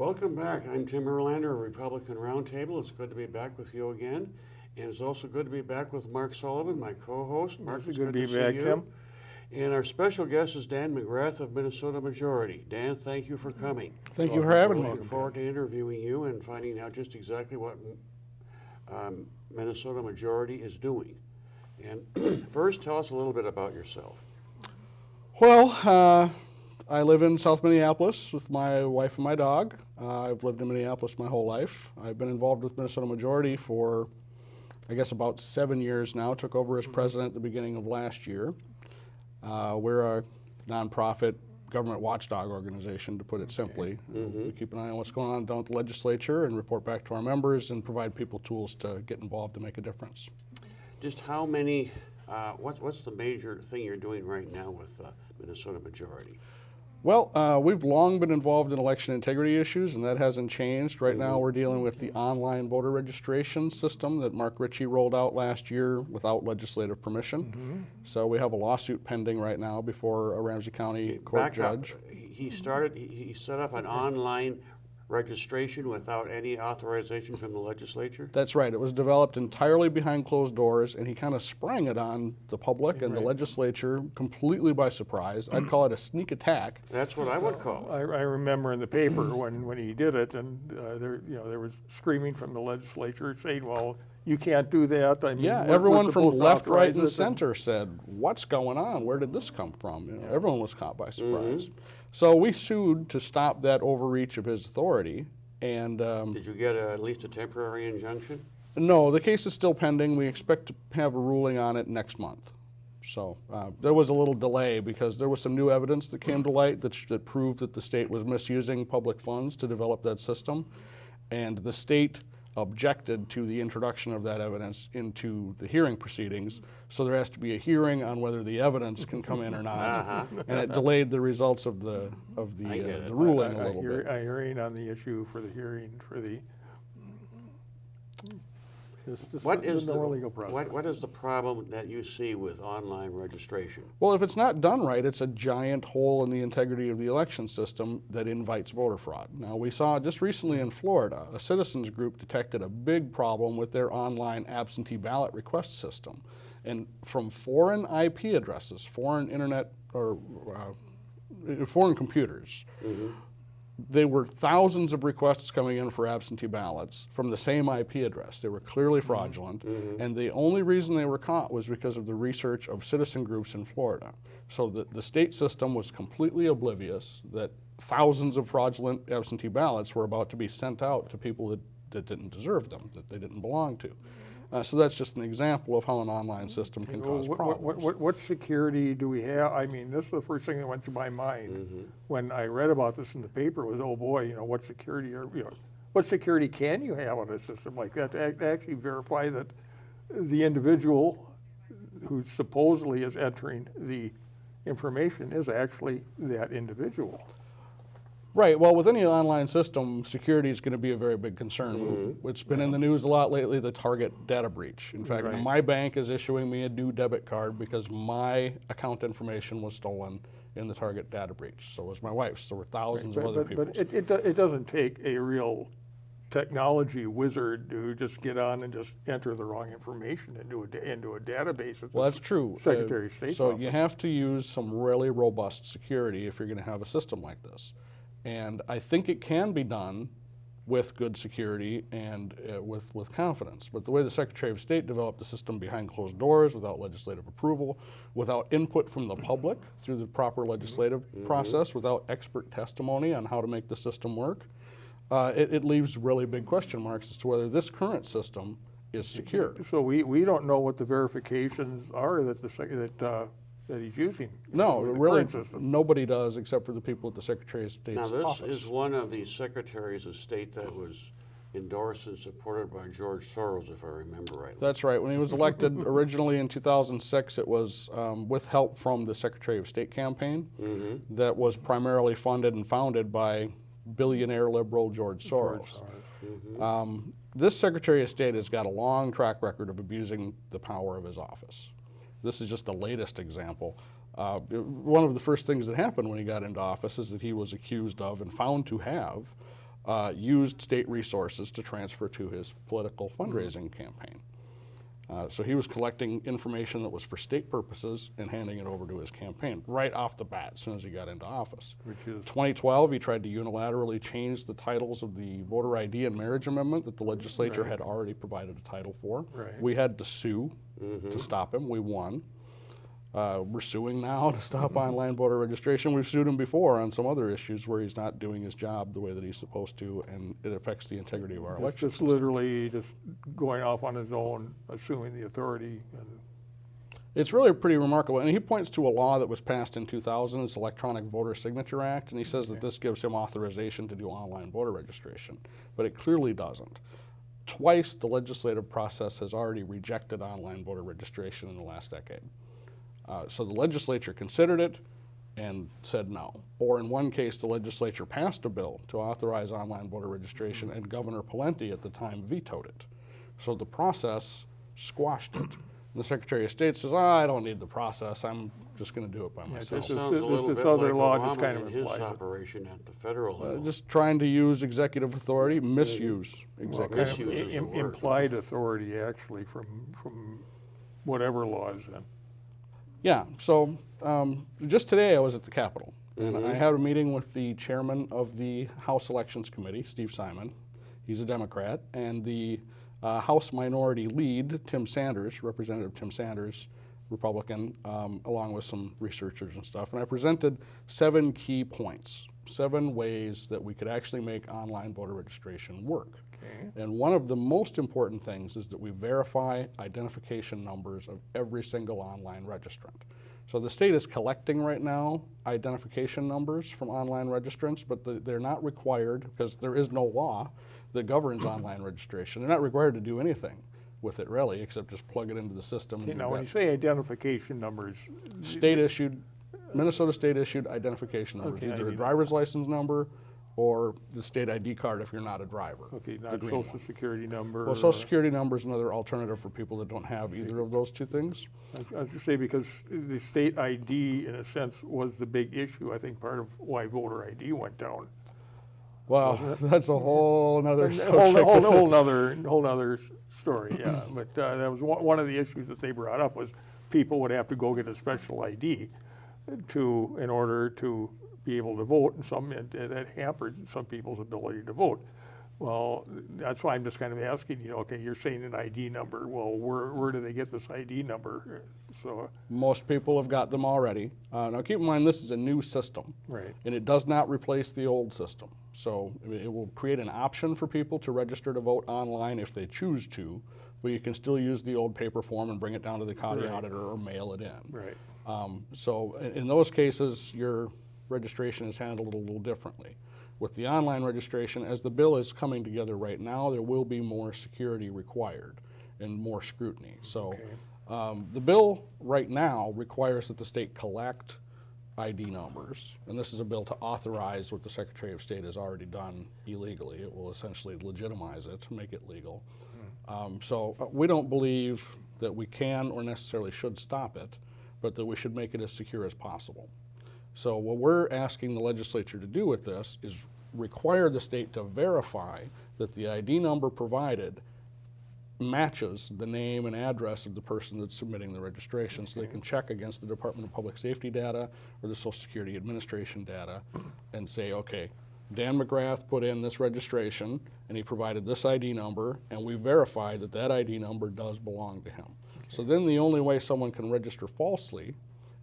Welcome back. I'm Tim Erlander of Republican Roundtable. It's good to be back with you again. And it's also good to be back with Mark Sullivan, my co-host. Mark, it's good to see you. Tim. And our special guest is Dan McGrath of Minnesota Majority. Dan, thank you for coming. Thank you for having me. Looking forward to interviewing you and finding out just exactly what Minnesota Majority is doing. And first, tell us a little bit about yourself. Well, I live in South Minneapolis with my wife and my dog. I've lived in Minneapolis my whole life. I've been involved with Minnesota Majority for, I guess, about 7 years now. Took over as president at the beginning of last year. We're a nonprofit government watchdog organization, to put it simply. We keep an eye on what's going on down at the legislature and report back to our members and provide people tools to get involved and make a difference. Just how many, what's the major thing you're doing right now with Minnesota Majority? Well, we've long been involved in election integrity issues, and that hasn't changed. Right now we're dealing with the online voter registration system that Mark Ritchie rolled out last year without legislative permission. So we have a lawsuit pending right now before a Ramsey County court judge. He set up an online registration without any authorization from the legislature? That's right. It was developed entirely behind closed doors, and he kind of sprang it on the public and the legislature completely by surprise. I'd call it a sneak attack. That's what I would call it. I remember in the paper when he did it, and there was screaming from the legislature saying, "Well, you can't do that." I mean, everyone from left, right, and center said, "What's going on? Where did this come from?" You know, everyone was caught by surprise. So we sued to stop that overreach of his authority. And did you get at least a temporary injunction? No, the case is still pending. We expect to have a ruling on it next month. So there was a little delay because there was some new evidence that came to light that proved that the state was misusing public funds to develop that system. And the state objected to the introduction of that evidence into the hearing proceedings, so there has to be a hearing on whether the evidence can come in or not, and it delayed the results of the ruling a little bit. A hearing on the issue for the hearing for the. What is the problem that you see with online registration? Well, if it's not done right, it's a giant hole in the integrity of the election system that invites voter fraud. Now, we saw just recently in Florida, a citizens group detected a big problem with their online absentee ballot request system. And from foreign IP addresses, foreign internet or foreign computers, there were thousands of requests coming in for absentee ballots from the same IP address. They were clearly fraudulent, and the only reason they were caught was because of the research of citizen groups in Florida. So the state system was completely oblivious that thousands of fraudulent absentee ballots were about to be sent out to people that didn't deserve them, that they didn't belong to. So that's just an example of how an online system can cause problems. What security do we have? I mean, this is the first thing that went through my mind when I read about this in the paper was, oh boy, what security what security can you have on a system like that to actually verify that the individual who supposedly is entering the information is actually that individual? Right. Well, with any online system, security is going to be a very big concern. It's been in the news a lot lately, the Target data breach. In fact, my bank is issuing me a new debit card because my account information was stolen in the Target data breach. So was my wife's. There were thousands of other people's. But it doesn't take a real technology wizard to just get on and just enter the wrong information into a database. Well, that's true. Secretary of State's So office. you have to use some really robust security if you're going to have a system like this. And I think it can be done with good security and with confidence. But the way the Secretary of State developed the system behind closed doors, without legislative approval, without input from the public through the proper legislative process, without expert testimony on how to make the system work, it leaves really big question marks as to whether this current system is secure. So we don't know what the verifications are that he's using. No, really, nobody does except for the people at the Secretary of State's office. Now, this is one of the secretaries of state that was endorsed and supported by George Soros, if I remember rightly. That's right. When he was elected originally in 2006, it was with help from the Secretary of State campaign that was primarily funded and founded by billionaire liberal George Soros. This Secretary of State has got a long track record of abusing the power of his office. This is just the latest example. One of the first things that happened when he got into office is that he was accused of and found to have used state resources to transfer to his political fundraising campaign. So he was collecting information that was for state purposes and handing it over to his campaign right off the bat as soon as he got into office. Which is 2012, he tried to unilaterally change the titles of the voter ID and marriage amendment that the legislature had already provided a title for. Right. We had to sue to stop him. We won. We're suing now to stop online voter registration. We've sued him before on some other issues where he's not doing his job the way that he's supposed to, and it affects the integrity of our it's election just system. literally just going off on his own, assuming the authority. And It's really pretty remarkable, and he points to a law that was passed in 2000, it's Electronic Voter Signature Act, and he says that this gives him authorization to do online voter registration, but it clearly doesn't. Twice the legislative process has already rejected online voter registration in the last decade. So the legislature considered it and said no. Or in one case, the legislature passed a bill to authorize online voter registration, and Governor Pawlenty at the time vetoed it. So the process squashed it. And the Secretary of State says, I don't need the process, I'm just going to do it by myself. This This sounds a is- little this bit other law like just kind of Obama and his implies it. operation at the federal level. Just trying to use executive authority, misuse well, executive kind of misuse is the word. implied authority actually from whatever law is in. Yeah, so just today I was at the Capitol, and I had a meeting with the chairman of the House Elections Committee, Steve Simon. He's a Democrat, and the House Minority Lead, Tim Sanders, Representative Tim Sanders, Republican, along with some researchers and stuff. And I presented 7 key points, 7 ways that we could actually make online voter registration work. Okay. And one of the most important things is that we verify identification numbers of every single online registrant. So the state is collecting right now identification numbers from online registrants, but they're not required, because there is no law that governs online registration. They're not required to do anything with it really, except just plug it into the system. You and know, you've when you got say identification numbers, state issued, Minnesota state issued identification numbers, Okay, either a ID. driver's license number or the state ID card if you're not a driver. okay, the not green social one. security number. Well, Social Security number is another alternative for people that don't have either of those 2 things. I was just say because the state ID, in a sense, was the big issue. I think part of why voter ID went down. Well, that's a whole nother Whole nother story. Yeah, but that was one of the issues that they brought up was people would have to go get a special ID in order to be able to vote, and that hampered some people's ability to vote. Well, that's why I'm just kind of asking, okay, you're saying an ID number. Well, where do they get this ID number? So, Most people have got them already. Now keep in mind, this is a new system. right. And it does not replace the old system. So it will create an option for people to register to vote online if they choose to, but you can still use the old paper form and bring it down to the county Right. auditor or mail it in. Right. So in those cases, your registration is handled a little differently. With the online registration, as the bill is coming together right now, there will be more security required and more scrutiny. So the bill right now requires that the state collect ID numbers, and this is a bill to authorize what the Secretary of State has already done illegally. It will essentially legitimize it to make it legal. So we don't believe that we can or necessarily should stop it, but that we should make it as secure as possible. So what we're asking the legislature to do with this is require the state to verify that the ID number provided matches the name and address of the person that's submitting the registration, so they can check against the Department of Public Safety data or the Social Security Administration data and say, okay, Dan McGrath put in this registration and he provided this ID number, and we verified that that ID number does belong to him. So then the only way someone can register falsely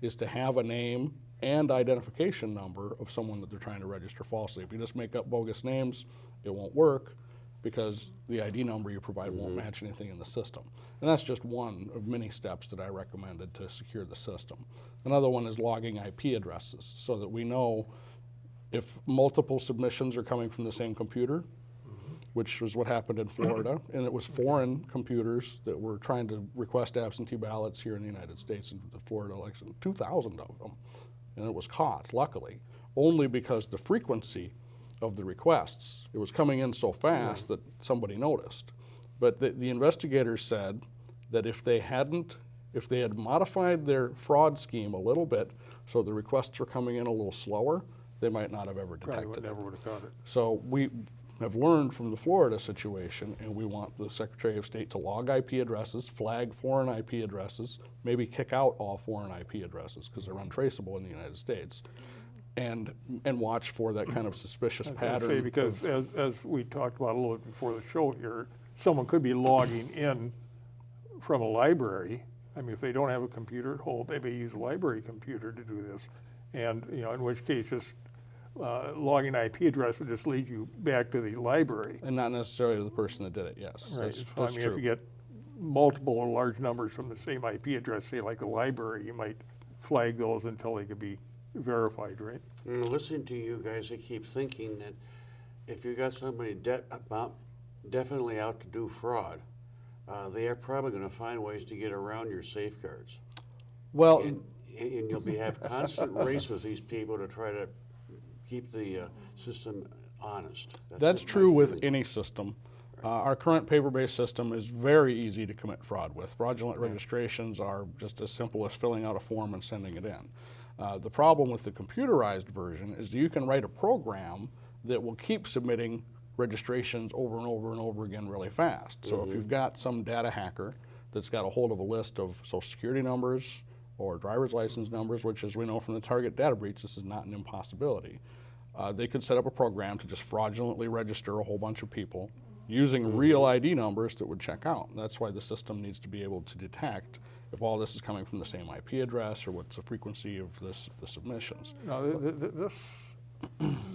is to have a name and identification number of someone that they're trying to register falsely. If you just make up bogus names, it won't work because the ID number you provide won't match anything in the system. And that's just one of many steps that I recommended to secure the system. Another one is logging IP addresses so that we know if multiple submissions are coming from the same computer, which was what happened in Florida, and it was foreign computers that were trying to request absentee ballots here in the United States in the Florida election, 2,000 of them. And it was caught, luckily, only because the frequency of the requests, it was coming in so fast that somebody noticed. But the investigators said that if they had modified their fraud scheme a little bit so the requests were coming in a little slower, they might not have ever Probably detected it. never would have caught it. So have learned from the Florida situation, and we want the Secretary of State to log IP addresses, flag foreign IP addresses, maybe kick out all foreign IP addresses because they're untraceable in the United States, and watch for that kind of suspicious I was gonna pattern. say, because as we talked about a little bit before the show here, someone could be logging in from a library. I mean, if they don't have a computer at home, they may use a library computer to do this. And, you know, in which case, just logging IP address would just lead you back to the library. And not necessarily to the person that did it, yes. Right. That's So, I mean, true. if you get multiple or large numbers from the same IP address, say like a library, you might flag those until they could be verified, right? Listening to you guys, I keep thinking that if you got somebody definitely out to do fraud, they are probably going to find ways to get around your safeguards. Well, And you'll have constant race with these people to try to keep the system honest. that's just my true with feeling. any system. Our current paper-based system is very easy to commit fraud with. Fraudulent registrations are just as simple as filling out a form and sending it in. The problem with the computerized version is that you can write a program that will keep submitting registrations over and over and over again really fast. So if you've got some data hacker that's got a hold of a list of social security numbers or driver's license numbers, which, as we know from the Target data breach, this is not an impossibility. They could set up a program to just fraudulently register a whole bunch of people using real ID numbers that would check out. That's why the system needs to be able to detect if all this is coming from the same IP address or what's the frequency of the submissions. Now,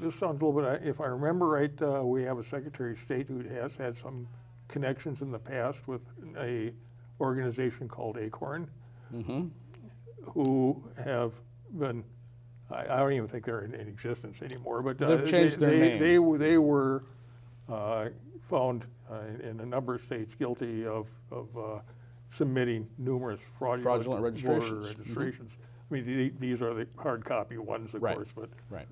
this sounds a little bit, if I remember right, we have a Secretary of State who has had some connections in the past with a organization called Acorn, who have been, I don't even think they're in existence anymore, but They've changed their name. They were found in a number of states guilty of submitting numerous fraudulent voter registrations. registrations. I mean, these are the hard copy ones, of Right. course, but Right.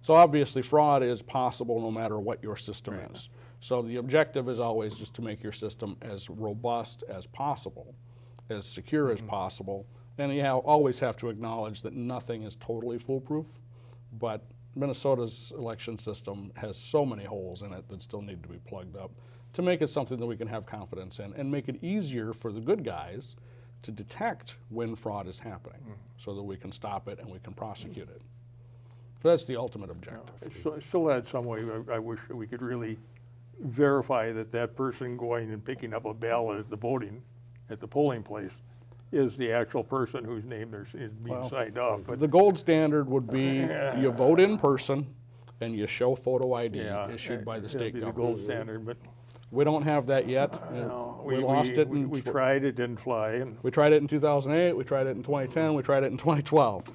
So obviously fraud is possible no matter what your system is. So the objective is always just to make your system as robust as possible, as secure as possible. And you always have to acknowledge that nothing is totally foolproof, but Minnesota's election system has so many holes in it that still need to be plugged up to make it something that we can have confidence in and make it easier for the good guys to detect when fraud is happening so that we can stop it and we can prosecute it. So that's the ultimate objective. I still had some way, I wish that we could really verify that that person going and picking up a ballot at the polling place is the actual person whose name is being signed off. But The gold standard would be you vote in person and you show photo ID issued by the state that'd be the government. gold standard, but We don't have that yet. We lost it. We tried, it didn't fly, and We tried it in 2008, we tried it in 2010, we tried it in 2012.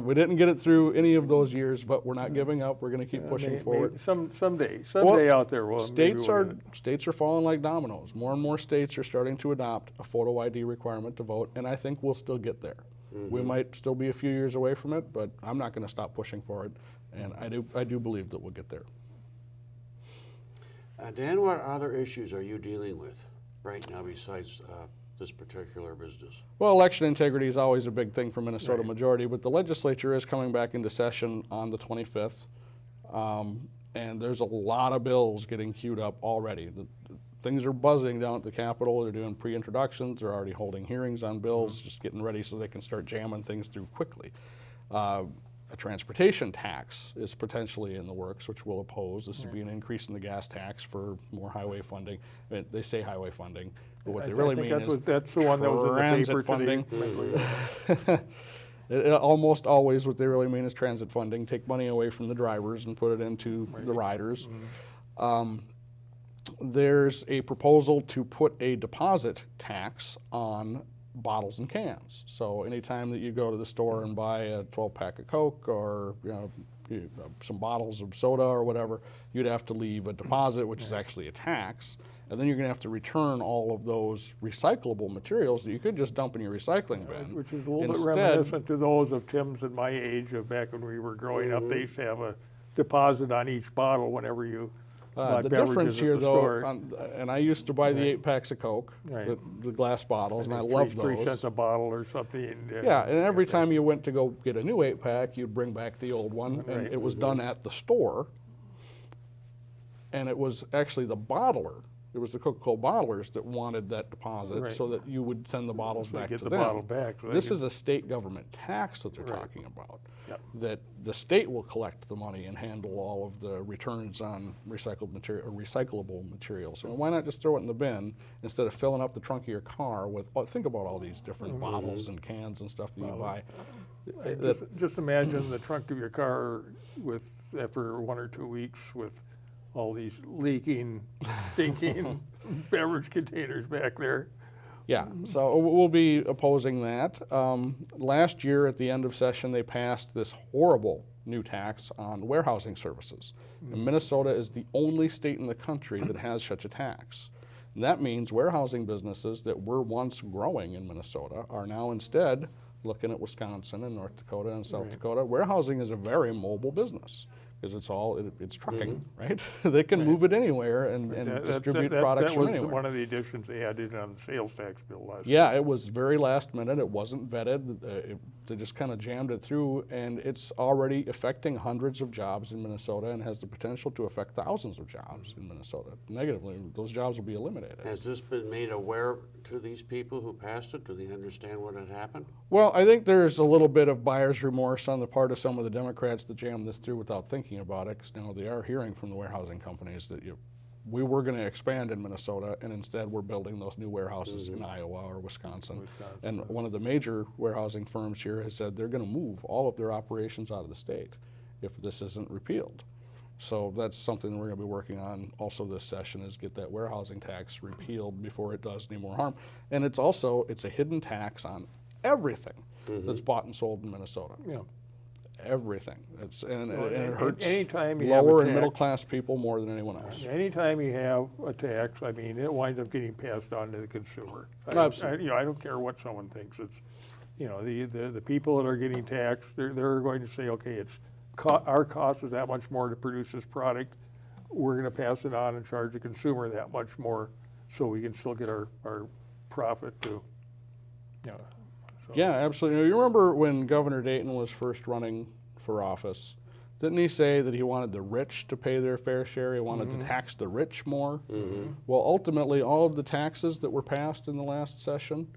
We didn't get it through any of those years, but we're not giving up. We're going to keep pushing forward. Someday Well, out there, maybe States we'll are get it. states are falling like dominoes. More and more states are starting to adopt a photo ID requirement to vote, and I think we'll still get there. We might still be a few years away from it, but I'm not going to stop pushing for it, and I do believe that we'll get there. Dan, what other issues are you dealing with right now besides this particular business? Well, election integrity is always a big thing for Minnesota majority, but the legislature is coming back into session on the 25th, and there's a lot of bills getting queued up already. Things are buzzing down at the Capitol. They're doing pre-introductions. They're already holding hearings on bills, just getting ready so they can start jamming things through quickly. A transportation tax is potentially in the works, which we'll oppose. This would be an increase in the gas tax for more highway funding. I mean, they say highway funding, but what they really mean is that's the one that was in the transit paper funding. today. Almost always what they really mean is transit funding. Take money away from the drivers and put it into the riders. There's a proposal to put a deposit tax on bottles and cans. So anytime that you go to the store and buy a 12-pack of Coke or some bottles of soda or whatever, you'd have to leave a deposit, which is actually a tax, and then you're going to have to return all of those recyclable materials that you could just dump in your recycling bin. Which is a little bit Instead, reminiscent to those of Tim's and my age of back when we were growing up. They used to have a deposit on each bottle whenever you bought the beverages difference at here, the though, store. and I used to buy the 8-packs of Coke, the glass bottles, and I love those. 3 cents a bottle or something. Yeah, and every time you went to go get a new 8-pack, you'd bring back the old one, and it was done at the store. and it was actually the bottler. It was the Coca-Cola bottlers that wanted that deposit Right. so that you would send the bottles So they back get to the them. bottle back, so they This get- is a state government tax that they're Right. talking about. Yep. That the state will collect the money and handle all of the returns on recycled material or recyclable materials. So why not just throw it in the bin instead of filling up the trunk of your car with? Oh, think about all these different bottles and cans and stuff that you buy. Just imagine the trunk of your car with, after 1 or 2 weeks, with all these leaking, stinking beverage containers back there. Yeah, so we'll be opposing that. Last year at the end of session, they passed this horrible new tax on warehousing services. And Minnesota is the only state in the country that has such a tax. And that means warehousing businesses that were once growing in Minnesota are now instead looking at Wisconsin and North Dakota and South Dakota. Warehousing is a very mobile business because it's trucking, right? They can move it anywhere and distribute products from That was anywhere. one of the additions they added on the sales tax bill last year. Yeah, it was very last minute. It wasn't vetted. They just kind of jammed it through, and it's already affecting hundreds of jobs in Minnesota and has the potential to affect thousands of jobs in Minnesota. Negatively, those jobs will be eliminated. Has this been made aware to these people who passed it? Do they understand what had happened? Well, I think there's a little bit of buyer's remorse on the part of some of the Democrats that jammed this through without thinking about it, because now they are hearing from the warehousing companies that we were going to expand in Minnesota, and instead we're building those new warehouses in Iowa or Wisconsin. And one of the major warehousing firms here has said they're going to move all of their operations out of the state if this isn't repealed. So that's something we're going to be working on also this session, is get that warehousing tax repealed before it does any more harm. And it's a hidden tax on everything that's bought and sold in Minnesota. Yeah. Everything. And it hurts anytime you have a lower and tax- middle class people more than anyone else. Anytime you have a tax, I mean, it winds up getting passed on to the consumer. Absolutely. I don't care what someone thinks. It's, the people that are getting taxed, they're going to say, okay, our cost is that much more to produce this product. We're going to pass it on and charge the consumer that much more, so we can still get our profit to, so. Yeah, absolutely. You remember when Governor Dayton was first running for office, didn't he say that he wanted the rich to pay their fair share? He wanted to tax the rich more? Well, ultimately, all of the taxes that were passed in the last session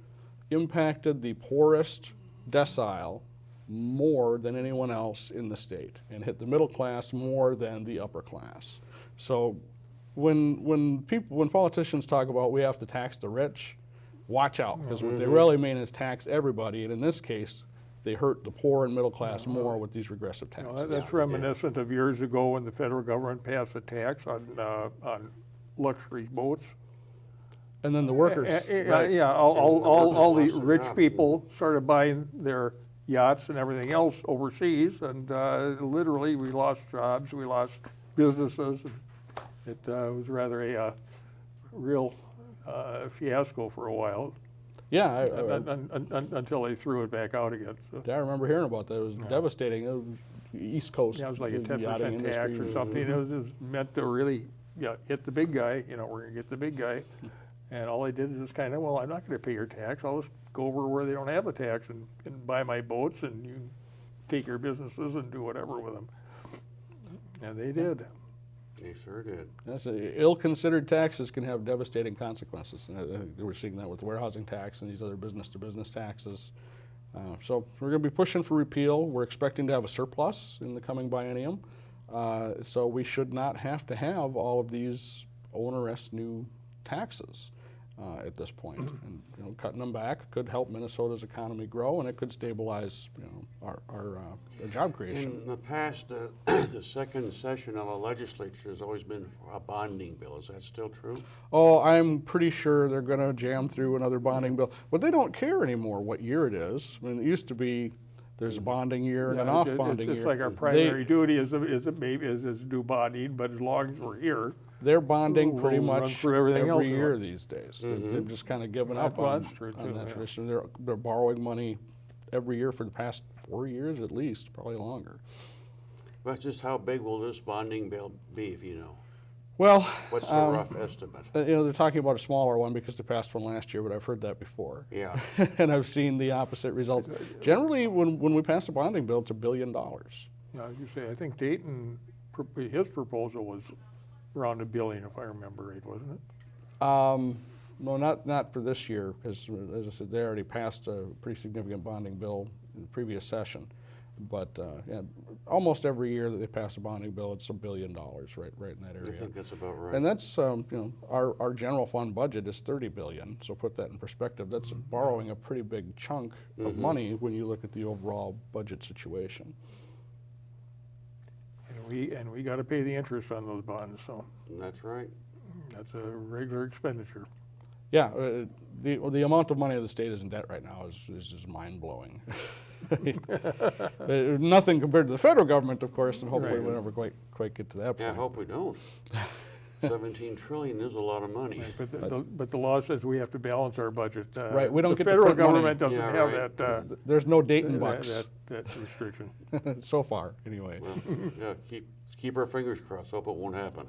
impacted the poorest decile more than anyone else in the state, and hit the middle class more than the upper class. So when politicians talk about we have to tax the rich, watch out, because what they really mean is tax everybody, and in this case, they hurt the poor and middle class more with these regressive taxes. That's reminiscent of years ago when the federal government passed a tax on luxury boats. And then the workers. All the Lost their rich job. people started buying their yachts and everything else overseas, and literally we lost jobs, we lost businesses. It was rather a real fiasco for a while, Yeah, until they threw it back out again. So. I remember hearing about that. It was devastating. It was East Coast. Yeah, it was like a yachting 10% tax industry. or something. It was meant to really, hit the big guy. We're gonna get the big guy, and all they did is just kind of, well, I'm not gonna pay your tax. I'll just go over where they don't have the tax and buy my boats, and you take your businesses and do whatever with them. And they did. They sure did. Yes, ill-considered taxes can have devastating consequences. We're seeing that with the warehousing tax and these other business-to-business taxes. So we're going to be pushing for repeal. We're expecting to have a surplus in the coming biennium. So we should not have to have all of these onerous new taxes at this point. And cutting them back could help Minnesota's economy grow, and it could stabilize our job creation. In the past, the second session of a legislature has always been for a bonding bill. Is that still true? Oh, I'm pretty sure they're going to jam through another bonding bill. But they don't care anymore what year it is. I mean, it used to be there's a bonding year and an off-bonding year. It's like our primary duty is do bonding, but as long as we're here. They're bonding pretty We'll run much through everything every else. year these days. They've just kind of given up Well, on that's true, on too, that yeah. tradition. They're borrowing money every year for the past 4 years at least, probably longer. But just how big will this bonding bill be, if you know? Well, What's the rough estimate? they're talking about a smaller one because they passed one last year, but I've heard that before. Yeah. And I've seen the opposite results. Generally, when we pass a bonding bill, it's $1 billion. As you say, I think Dayton, his proposal was around $1 billion, if I remember right, wasn't it? No, not for this year, because as I said, they already passed a pretty significant bonding bill in the previous session. But yeah, almost every year that they pass a bonding bill, it's $1 billion right in that area. I think that's about right. And that's our general fund budget is $30 billion. So put that in perspective. That's borrowing a pretty big chunk of money when you look at the overall budget situation. And we got to pay the interest on those bonds, so That's right. that's a regular expenditure. Yeah, the amount of money the state is in debt right now is just mind blowing. Nothing compared to the federal government, of course, and hopefully Right. we'll never quite get to that point. Yeah, I hope we don't. 17 trillion is a lot of money. But the law says we have to balance our budget. Right, we don't get to The federal print money. government doesn't Yeah, have right. that, There's no Dayton bucks that restriction. so far, anyway. Well, yeah, keep our fingers crossed. Hope it won't happen.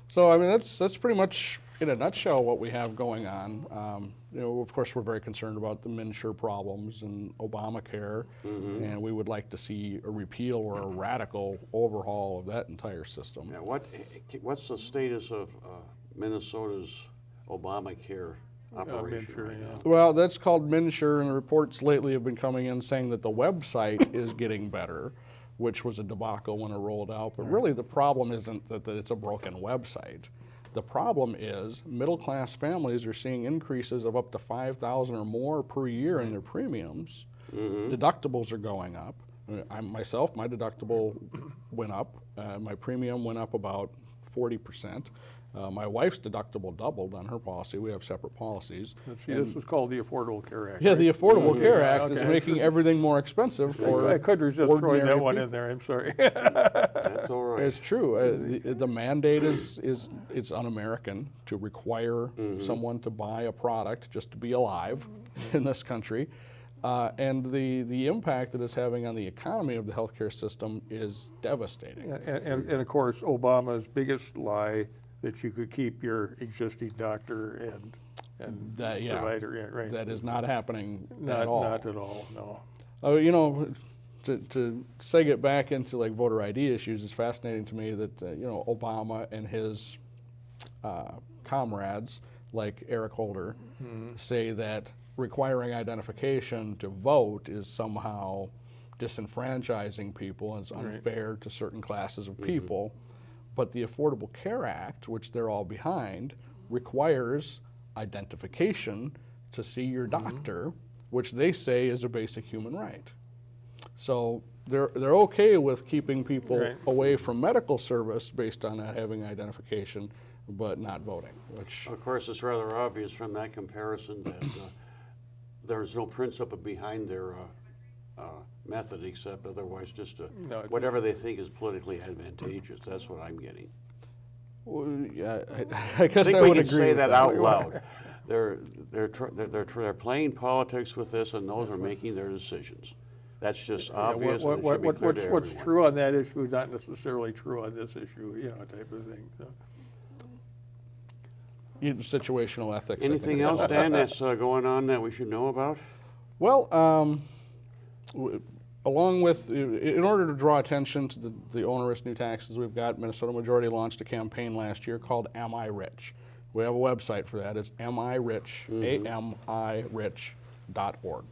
So I mean, that's pretty much in a nutshell what we have going on. Of course, we're very concerned about the MNsure problems and Obamacare, and we would like to see a repeal or a radical overhaul of that entire system. Yeah, what's the status of Minnesota's Obamacare operation MNsure, right yeah. now? Well, that's called MNsure, and reports lately have been coming in saying that the website is getting better, which was a debacle when it rolled out. But really, the problem isn't that it's a broken website. The problem is middle-class families are seeing increases of up to $5,000 or more per year in their premiums. Deductibles are going up. My deductible went up. My premium went up about 40%. My wife's deductible doubled on her policy. We have separate policies. See, this is called the Affordable Care Act. Yeah, right? the Affordable Care Act is Okay. making everything more expensive for I could just throw ordinary that one people. in there, I'm sorry. That's all right. It's true. The mandate is it's un-American to require someone to buy a product just to be alive in this country, and the impact that it's having on the economy of the healthcare system is devastating. And of course, Obama's biggest lie, that you could keep your existing doctor and That, yeah, provider, yeah, right? that is not happening Not at all. Not at all, no. To seg it back into like voter ID issues, it's fascinating to me that Obama and his comrades like Eric Holder say that requiring identification to vote is somehow disenfranchising people and it's unfair to certain classes of people. But the Affordable Care Act, which they're all behind, requires identification to see your doctor, which they say is a basic human right. So they're okay with keeping people away from medical service based on not having identification, but not voting. Which Of course, it's rather obvious from that comparison that there's no principle behind their method except otherwise just whatever they think is politically advantageous. That's what I'm getting. well, yeah, I guess I think I we would can agree say with that out loud. They're playing politics with this, and those are making their decisions. That's just obvious. And it should be clear to What's everyone. true on that issue is not necessarily true on this issue, type of thing. So. Situational ethics. I think. Anything else, Dan, that's going on that we should know about? Well, along with, in order to draw attention to the onerous new taxes we've got, Minnesota Majority launched a campaign last year called Am I Rich? We have a website for that. It's AMIRich, AMIRich.org.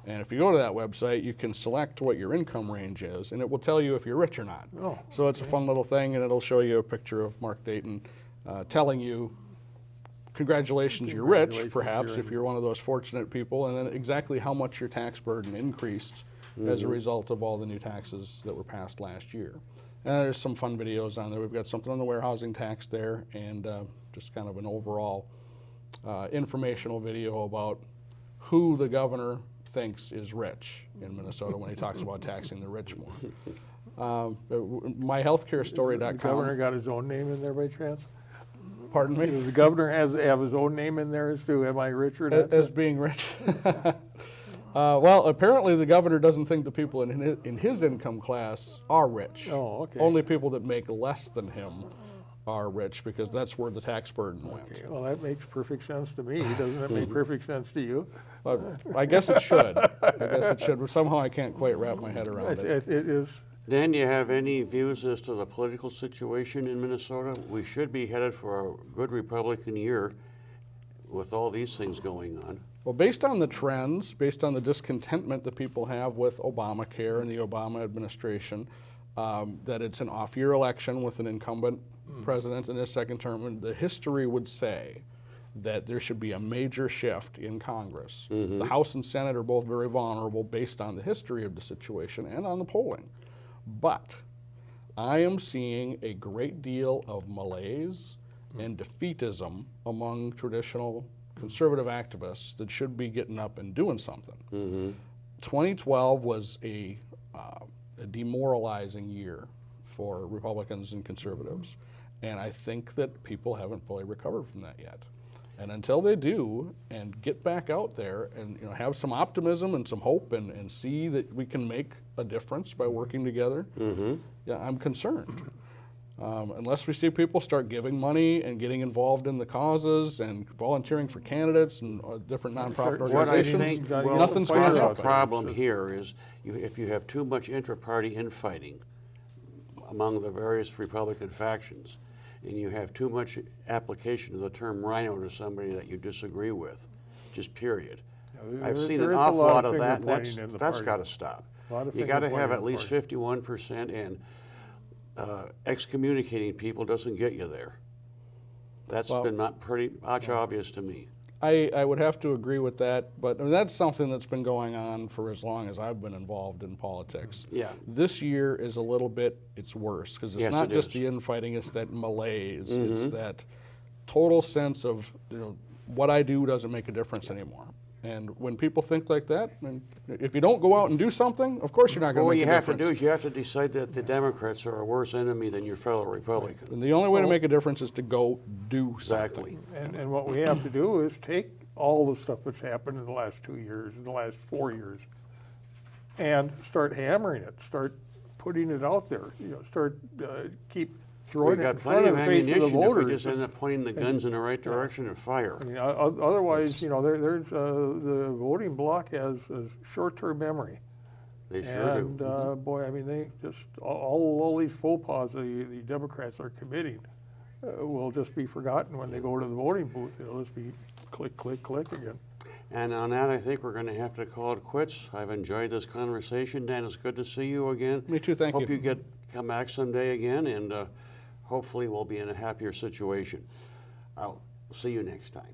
And if you go to that website, you can select what your income range is, and it will tell you if you're rich or not. Oh, So it's a fun little thing, and it'll show you a picture of Mark Dayton telling you, congratulations, you're rich, Congratulations, perhaps, you're if you're one of those fortunate people, and then exactly how much your tax burden increased as a result of all the new taxes that were passed last year. And there's some fun videos on there. We've got something on the warehousing tax there, and just kind of an overall informational video about who the governor thinks is rich in Minnesota when he talks about taxing the rich more. MyHealthcareStory.com. The governor got his own name in there by chance? Pardon me? Does the governor have his own name in there as to am I rich or not? As being rich. Well, apparently the governor doesn't think the people in his income class are rich. Oh, okay. Only people that make less than him are rich because that's where the tax burden went. Okay, well, that makes perfect sense to me. Doesn't that make perfect sense to you? I guess it should. But somehow I can't quite wrap my head around it. It is. Dan, do you have any views as to the political situation in Minnesota? We should be headed for a good Republican year with all these things going on. Well, based on the trends, based on the discontentment that people have with Obamacare and the Obama administration, that it's an off-year election with an incumbent president in his second term, and the history would say that there should be a major shift in Congress. The House and Senate are both very vulnerable based on the history of the situation and on the polling. But I am seeing a great deal of malaise and defeatism among traditional conservative activists that should be getting up and doing something. 2012 was a demoralizing year for Republicans and conservatives, and I think that people haven't fully recovered from that yet. And until they do and get back out there and have some optimism and some hope and see that we can make a difference by working together, yeah, I'm concerned. Unless we see people start giving money and getting involved in the causes and volunteering for candidates and different nonprofit What I organizations, think nothing's going to the happen. problem here is if you have too much intra-party infighting among the various Republican factions, and you have too much application of the term rhino to somebody that you disagree with, just period. I've seen an awful lot of that, and that's got to stop. You got to have at least 51%, and excommunicating people doesn't get you there. That's been not pretty much obvious to me. I would have to agree with that, but I mean, that's something that's been going on for as long as I've been involved in politics. Yeah. This year is a little bit, it's worse, because it's not just the infighting, it's that malaise, it's that total sense of, what I do doesn't make a difference anymore. And when people think like that, if you don't go out and do something, of course you're not going to make a difference. What you have to do is you have to decide that the Democrats are a worse enemy than your fellow Republicans. And the only way to make a difference is to go do Exactly. something. And what we have to do is take all the stuff that's happened in the last 2 years, in the last 4 years, and start hammering it, start putting it out there, keep throwing We've it in got plenty front of of the face of the ammunition if we voters. just end up pointing the guns in the right direction and fire. I mean, otherwise, there's the voting bloc has a short-term memory. They sure And do. boy, I mean, they just all these faux pas the Democrats are committing will just be forgotten when they go to the voting booth. It'll just be click, click, click again. And on that, I think we're going to have to call it quits. I've enjoyed this conversation. Dan, it's good to see you again. Me too, thank you. Hope you come back someday again, and hopefully we'll be in a happier situation. I'll see you next time.